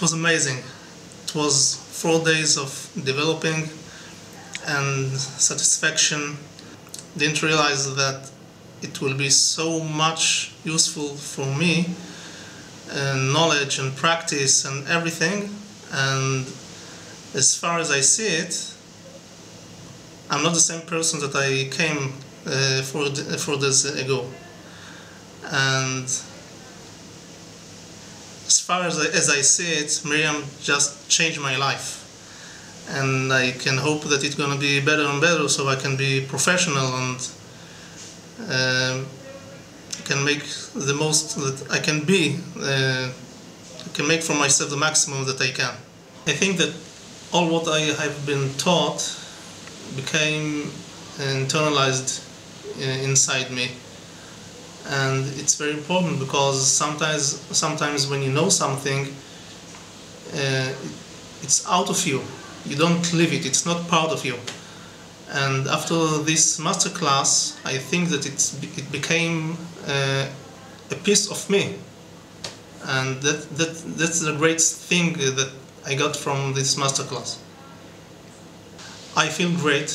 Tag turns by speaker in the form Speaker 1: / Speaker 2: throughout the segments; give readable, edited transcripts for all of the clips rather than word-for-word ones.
Speaker 1: It was amazing. It was 4 days of developing and satisfaction. Didn't realize that it will be so much useful for me, knowledge and practice and everything. And as far as I see it, I'm not the same person that I came 4 days ago. And as far as I see it, Miriam just changed my life. And I can hope that it's going to be better and better, so I can be professional and can make the most that I can be. I can make for myself the maximum that I can. I think that all what I have been taught became internalized inside me. And it's very important because sometimes when you know something, it's out of you. You don't live it. It's not part of you. And after this masterclass, I think that it became a piece of me. And that's the great thing that I got from this masterclass. I feel great.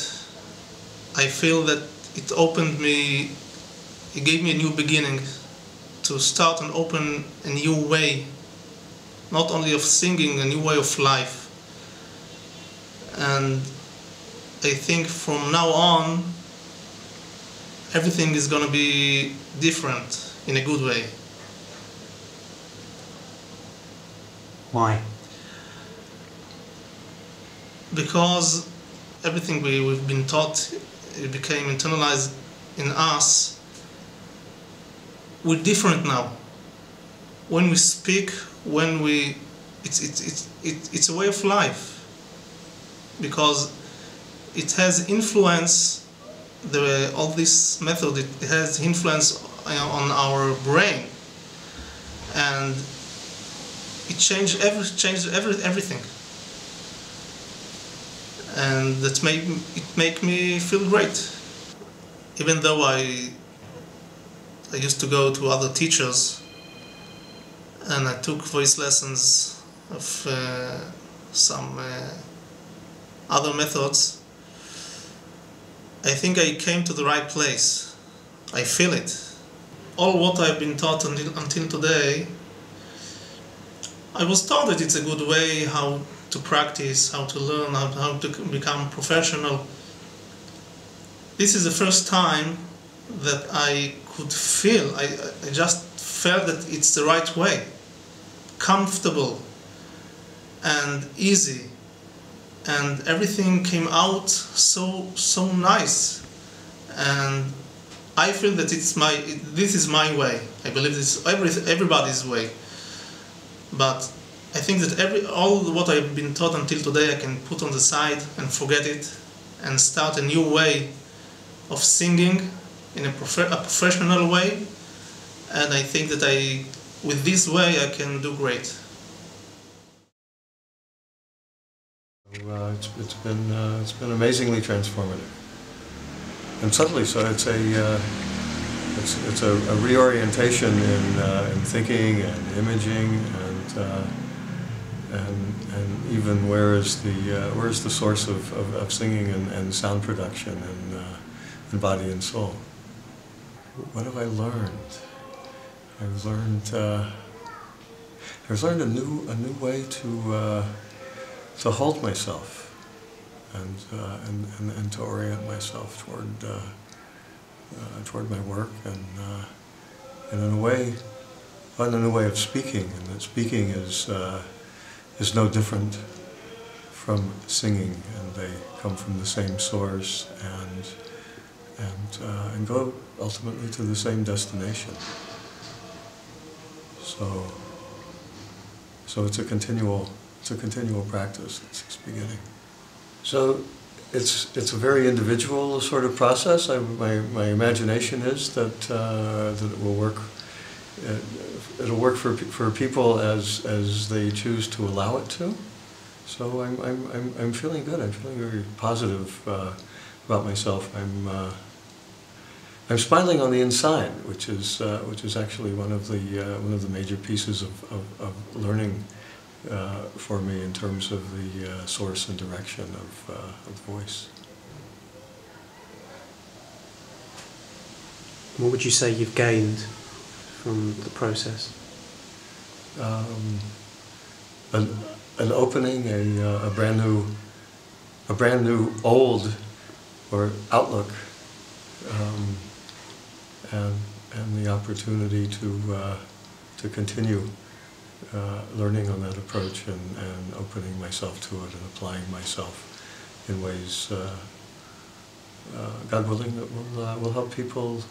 Speaker 1: I feel that it opened me. It gave me a new beginning to start and open a new way, not only of singing, a new way of life. And I think from now on, everything is going to be different in a good way.
Speaker 2: Why?
Speaker 1: Because everything we've been taught, it became internalized in us. We're different now. When we speak, it's a way of life, because it has influence. All this method, it has influence on our brain, and it changed everything, and that make me feel great. Even though I used to go to other teachers, and I took voice lessons of some other methods, I think I came to the right place. I feel it. All what I've been taught until today, I was taught that it's a good way how to practice, how to learn, how to become professional. This is the first time that I could feel, I just felt that it's the right way. Comfortable and easy. And everything came out so nice. And I feel that this is my way. I believe it's everybody's way. But I think that all what I've been taught until today I can put on the side and forget it and start a new way of singing in a professional way. And I think that with this way I can do great.
Speaker 3: It's been amazingly transformative, and subtly so. It's a reorientation in thinking and imaging, and even where is the source of singing and sound production and body and soul. What have I learned? I've learned a new way to hold myself and to orient myself toward my work and in a way, find a new way of speaking, and that speaking is no different from singing, and they come from the same source and go ultimately to the same destination. So it's a continual practice. It's just beginning. So it's a very individual sort of process. My imagination is that it will work. It'll work for people as they choose to allow it to. So I'm feeling good. I'm feeling very positive about myself. I'm smiling on the inside, which is actually one of the major pieces of learning for me in terms of the source and direction of voice.
Speaker 2: What would you say you've gained from the process?
Speaker 3: An opening, a brand new old or outlook, and the opportunity to continue learning on that approach and opening myself to it and applying myself in ways, God willing, that will help people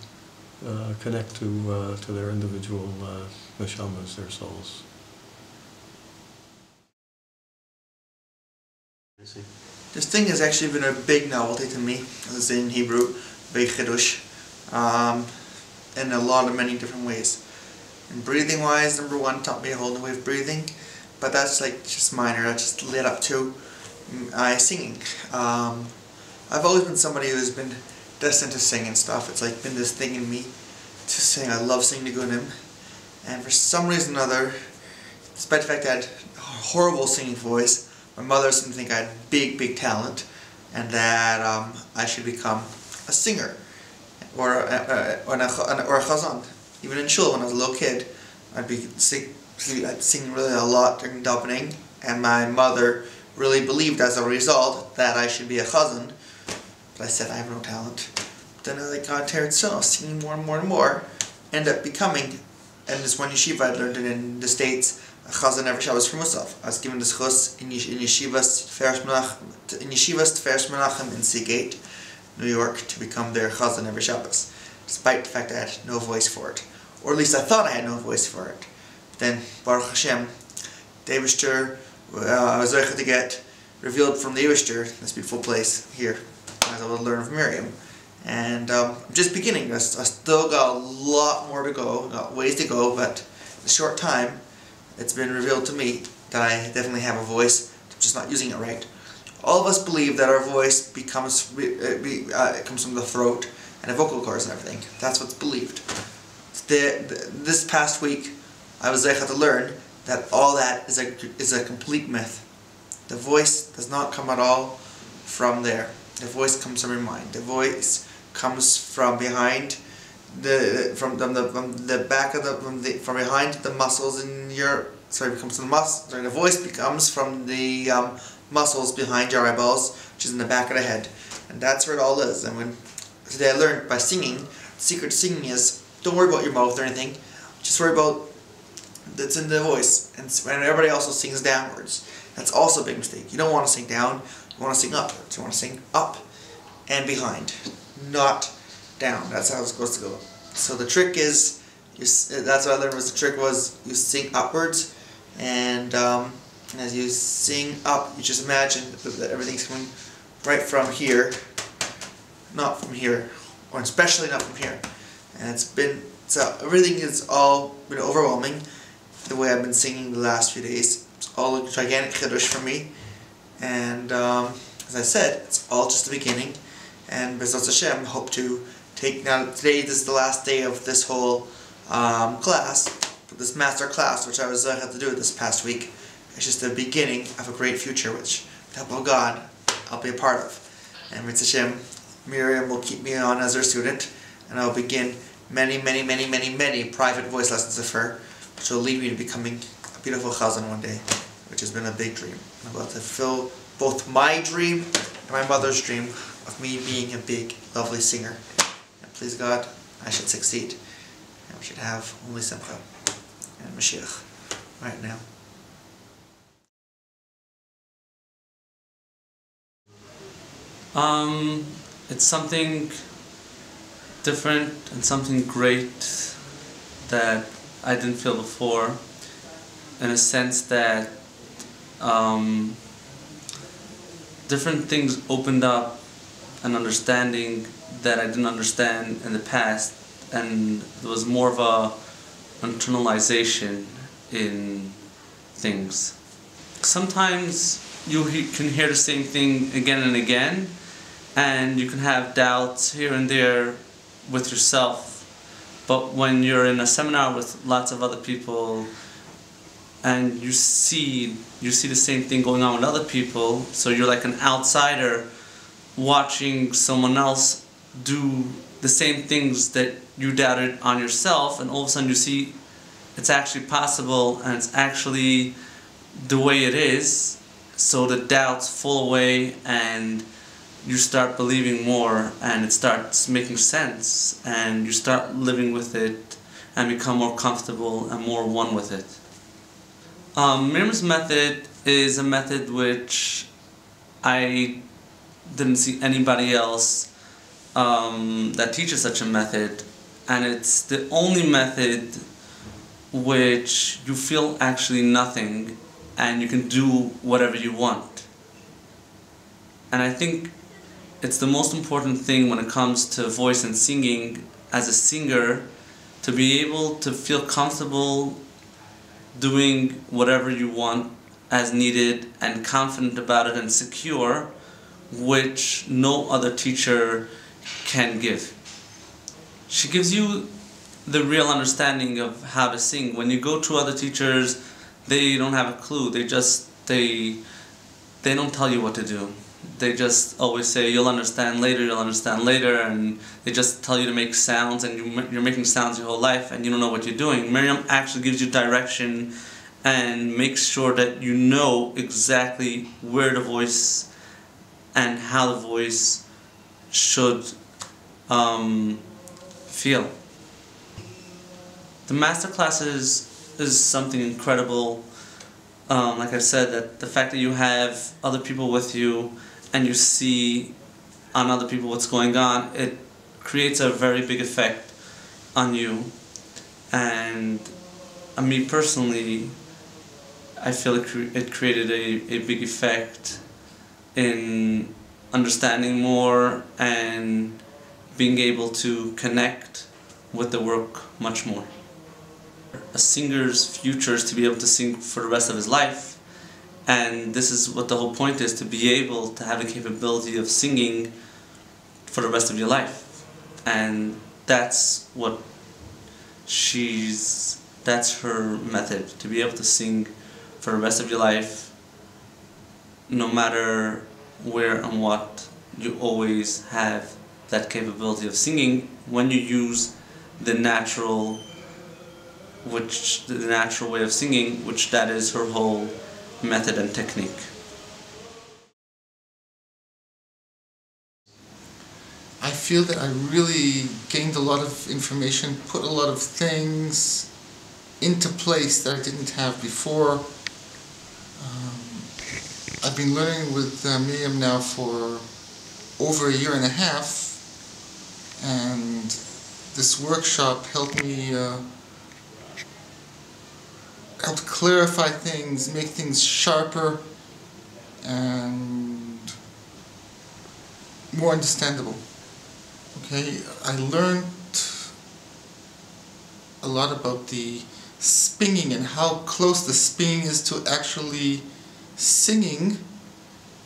Speaker 3: connect to their individual neshamas, their souls.
Speaker 4: This thing has actually been a big novelty to me, as I say in Hebrew, big chidush, in a lot of many different ways. And breathing wise, number one, taught me a whole new way of breathing, but that's like just minor, that just led up to singing. I've always been somebody who's been destined to sing and stuff. It's like been this thing in me to sing. I love singing to Gunim, and for some reason or other, despite the fact that I had a horrible singing voice, my mother seemed to think I had big talent, and that I should become a singer or a chazan. Even in shul when I was a little kid, I'd sing really a lot during davening, and my mother really believed as a result that I should be a chazan. But I said I have no talent. Then I got tired singing more and more and more. Ended up becoming, and this one yeshiva I learned it in the States, a chazan every Shabbos for myself. I was given this chus in yeshivas Tferes Menachem in Seagate, New York, to become their chazan every Shabbos, despite the fact that I had no voice for it. Or at least I thought I had no voice for it. Then, Baruch Hashem, the Eibishter, I was able to get revealed from the Eibishter, this beautiful place here, as I would learn of Miriam. And I'm just beginning. I still got a lot more to go, got ways to go, but in a short time, it's been revealed to me that I definitely have a voice, I'm just not using it right. All of us believe that our voice comes from the throat and the vocal cords and everything. That's what's believed. This past week, I was able to learn that all that is a complete myth. The voice does not come at all from there. The voice comes from your mind. The voice comes from behind from behind the muscles in your. It comes from the muscles. The voice comes from the muscles behind your eyeballs, which is in the back of the head, and that's where it all is. And today I learned by singing, the secret to singing is don't worry about your mouth or anything. Just worry about that's in the voice. And everybody also sings downwards. That's also a big mistake. You don't want to sing down. You want to sing upwards. You want to sing up and behind, not down. That's how it's supposed to go. So the trick is, that's what I learned was the trick was you sing upwards, and as you sing up, you just imagine that everything's coming right from here, not from here, or especially not from here. And so everything is all been overwhelming, the way I've been singing the last few days. It's all a gigantic chiddush for me, and as I said, it's all just the beginning. And B'ezras Hashem, hope to take now. Today is the last day of this whole class, this master class, which I was had to do this past week. It's just the beginning of a great future, which, with the help of God, I'll be a part of. And B'ezras Hashem, Miriam will keep me on as her student, and I'll begin many private voice lessons of her, which will lead me to becoming a beautiful chazan one day, which has been a big dream. I'm about to fulfill both my dream and my mother's dream of me being a big, lovely singer. And please God, I should succeed. And we should have only Simcha and Mashiach right now.
Speaker 5: It's something different and something great that I didn't feel before, in a sense that different things opened up an understanding that I didn't understand in the past, and there was more of a internalization in things. Sometimes you can hear the same thing again and again, and you can have doubts here and there with yourself, but when you're in a seminar with lots of other people and you see the same thing going on with other people, so you're like an outsider watching someone else do the same things that you doubted on yourself, and all of a sudden you see it's actually possible and it's actually the way it is, so the doubts fall away and you start believing more and it starts making sense and you start living with it and become more comfortable and more one with it. Meir's method is a method which I didn't see anybody else that teaches such a method, and it's the only method which you feel actually nothing and you can do whatever you want. And I think it's the most important thing when it comes to voice and singing as a singer, to be able to feel comfortable doing whatever you want as needed and confident about it and secure, which no other teacher can give. She gives you the real understanding of how to sing. When you go to other teachers, they don't have a clue. They don't tell you what to do. They just always say, you'll understand later, and they just tell you to make sounds, and you're making sounds your whole life and you don't know what you're doing. Miriam actually gives you direction and makes sure that you know exactly where the voice and how the voice should feel. The master classes is something incredible. Like I said, that the fact that you have other people with you and you see on other people what's going on, it creates a very big effect on you. And me personally, I feel it created a big effect in understanding more and being able to connect with the work much more. A singer's future is to be able to sing for the rest of his life, and this is what the whole point is, to be able to have the capability of singing for the rest of your life. And that's what that's her method, to be able to sing for the rest of your life, no matter where and what. You always have that capability of singing when you use the natural way of singing, which that is her whole method and technique.
Speaker 6: I feel that I really gained a lot of information, put a lot of things into place that I didn't have before. I've been learning with Miriam now for over 1.5 years, and this workshop helped me helped clarify things, make things sharper and more understandable. Okay, I learned a lot about the spinning and how close the spinning is to actually singing,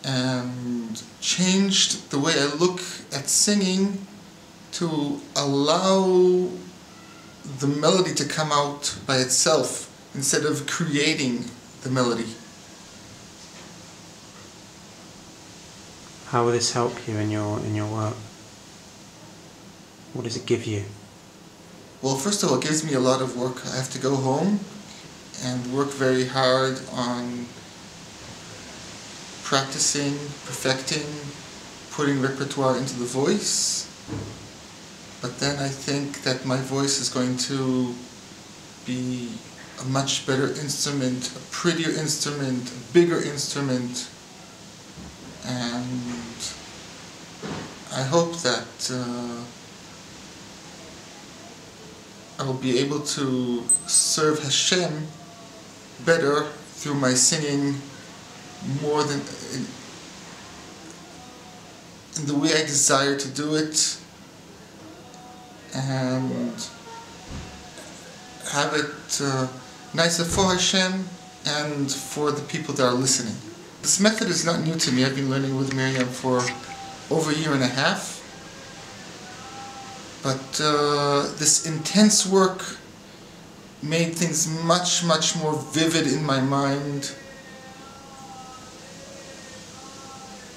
Speaker 6: and changed the way I look at singing to allow the melody to come out by itself instead of creating the melody.
Speaker 2: How will this help you in your work? What does it give you?
Speaker 6: Well, first of all, it gives me a lot of work. I have to go home and work very hard on practicing, perfecting, putting repertoire into the voice. But then I think that my voice is going to be a much better instrument, a prettier instrument, a bigger instrument, and I hope that I will be able to serve Hashem better through my singing, more than in the way I desire to do it, and have it nicer for Hashem and for the people that are listening. This method is not new to me. I've been learning with Miriam for over 1.5 years. But this intense work made things much, much more vivid in my mind.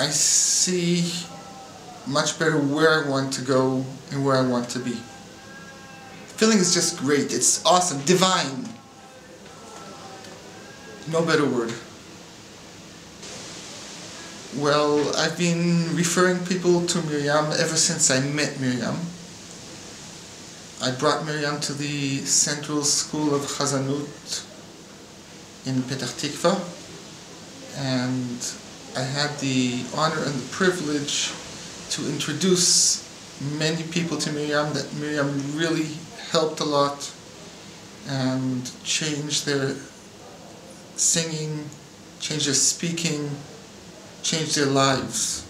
Speaker 6: I see much better where I want to go and where I want to be. The feeling is just great. It's awesome. Divine. No better word. Well, I've been referring people to Miriam ever since I met Miriam. I brought Miriam to the Central School of Chazanut in Petach Tikva, and I had the honor and the privilege to introduce many people to Miriam, that Miriam really helped a lot and changed their singing, changed their speaking, changed their lives.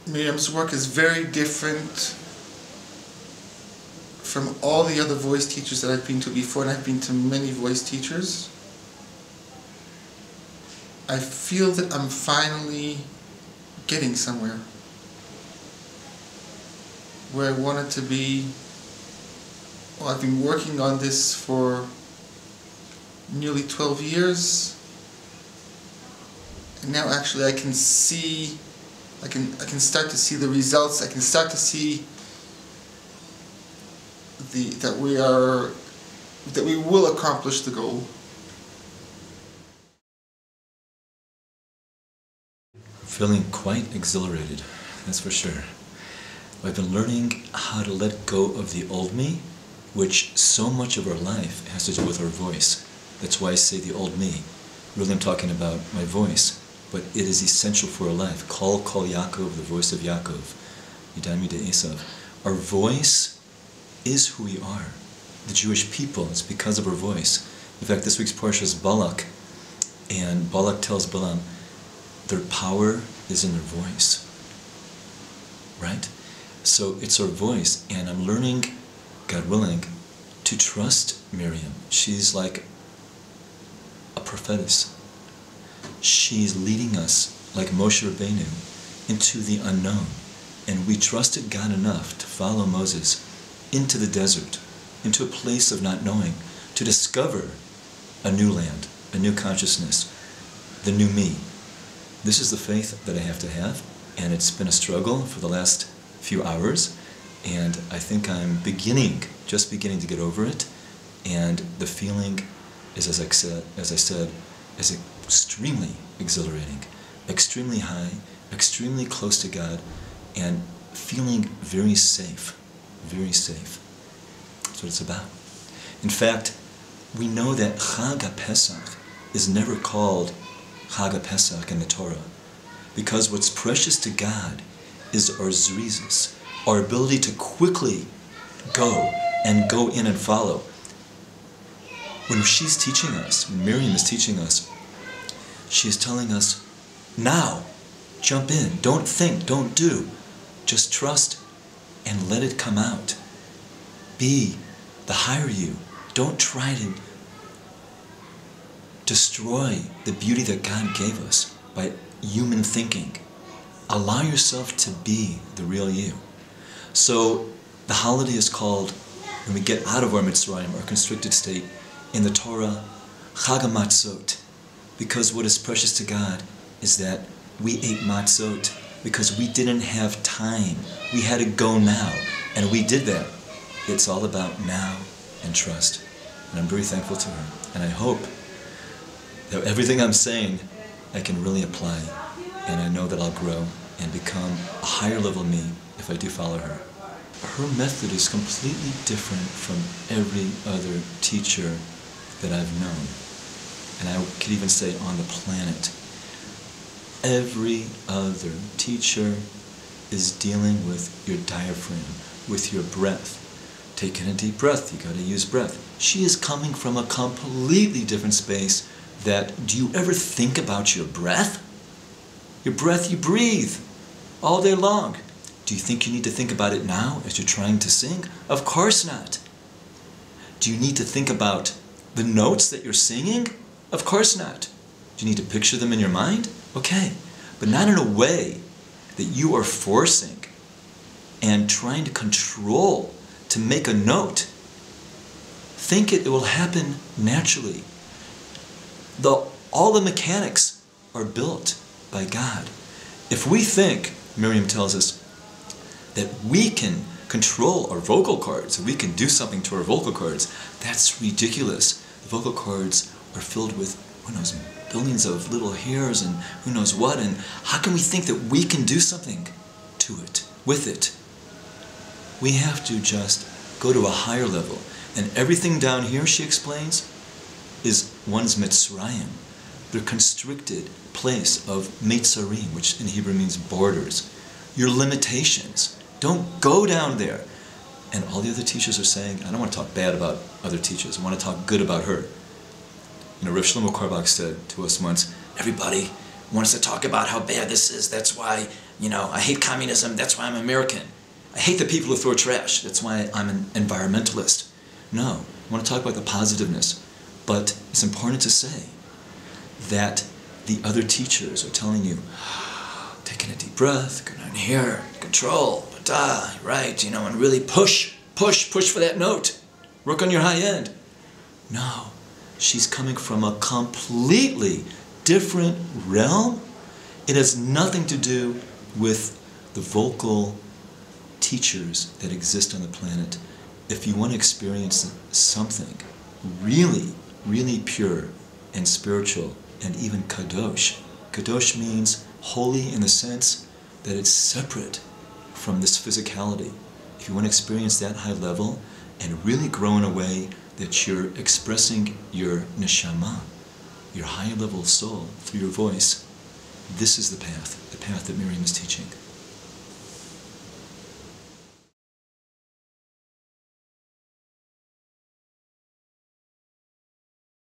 Speaker 6: Miriam's work is very different from all the other voice teachers that I've been to before, and I've been to many voice teachers. I feel that I'm finally getting somewhere where I wanted to be. Well, I've been working on this for nearly 12 years, and now actually I can see, I can start to see the results. I can start to see that we will accomplish the goal.
Speaker 7: Feeling quite exhilarated, that's for sure. I've been learning how to let go of the old me, which so much of our life has to do with our voice. That's why I say the old me. Really, I'm talking about my voice, but it is essential for our life. Kol Yaakov, the voice of Yaakov. Yidami de Esav. Our voice is who we are. The Jewish people, it's because of our voice. In fact, this week's Parsha is Balak, and Balak tells Balaam, their power is in their voice. Right? So it's our voice, and I'm learning, God willing, to trust Miriam. She's like a prophetess. She's leading us, like Moshe Rubenstein, into the unknown. And we trusted God enough to follow Moses into the desert, into a place of not knowing, to discover a new land, a new consciousness, the new me. This is the faith that I have to have, and it's been a struggle for the last few hours, and I think I'm just beginning to get over it, and the feeling is, as I said, is extremely exhilarating, extremely high, extremely close to God, and feeling very safe, very safe. That's what it's about. In fact, we know that Chag HaPesach is never called Chag HaPesach in the Torah, because what's precious to God is our zrizis, our ability to quickly go in and follow. When she's teaching us, when Miriam is teaching us, she is telling us, now, jump in, don't think, don't do, just trust and let it come out. Be the higher you. Don't try to destroy the beauty that God gave us by human thinking. Allow yourself to be the real you. So the holiday is called, when we get out of our Mitzrayim, our constricted state, in the Torah, Chag HaMatzot, because what is precious to God is that we ate matzot because we didn't have time. We had to go now, and we did that. It's all about now and trust. And I'm very thankful to her. And I hope that everything I'm saying I can really apply, and I know that I'll grow and become a higher level me if I do follow her. Her method is completely different from every other teacher that I've known, and I could even say on the planet. Every other teacher is dealing with your diaphragm, with your breath. Take in a deep breath, you gotta use breath. She is coming from a completely different space. That, do you ever think about your breath? Your breath, you breathe all day long. Do you think you need to think about it now as you're trying to sing? Of course not. Do you need to think about the notes that you're singing? Of course not. Do you need to picture them in your mind? Okay, but not in a way that you are forcing and trying to control, to make a note, think it will happen naturally. All the mechanics are built by God. If we think, Miriam tells us, that we can control our vocal cords, that we can do something to our vocal cords, that's ridiculous. The vocal cords are filled with, who knows, billions of little hairs and who knows what, and how can we think that we can do something to it, with it? We have to just go to a higher level. And everything down here, she explains, is one's Mitzrayim, the constricted place of Mitzarim, which in Hebrew means borders. Your limitations. Don't go down there. And all the other teachers are saying, I don't want to talk bad about other teachers, I want to talk good about her. You know, Rav Shlomo Karbach said to us once, everybody wants to talk about how bad this is, that's why, I hate communism, that's why I'm American. I hate the people who throw trash, that's why I'm an environmentalist. No, I want to talk about the positiveness. But it's important to say that the other teachers are telling you, taking a deep breath, go down here, control, right, and really push for that note. Work on your high end. No, she's coming from a completely different realm. It has nothing to do with the vocal teachers that exist on the planet. If you want to experience something really, really pure and spiritual and even kadosh, kadosh means holy in the sense that it's separate from this physicality. If you want to experience that high level and really grow in a way that you're expressing your neshama, your higher level soul through your voice, this is the path that Miriam is teaching.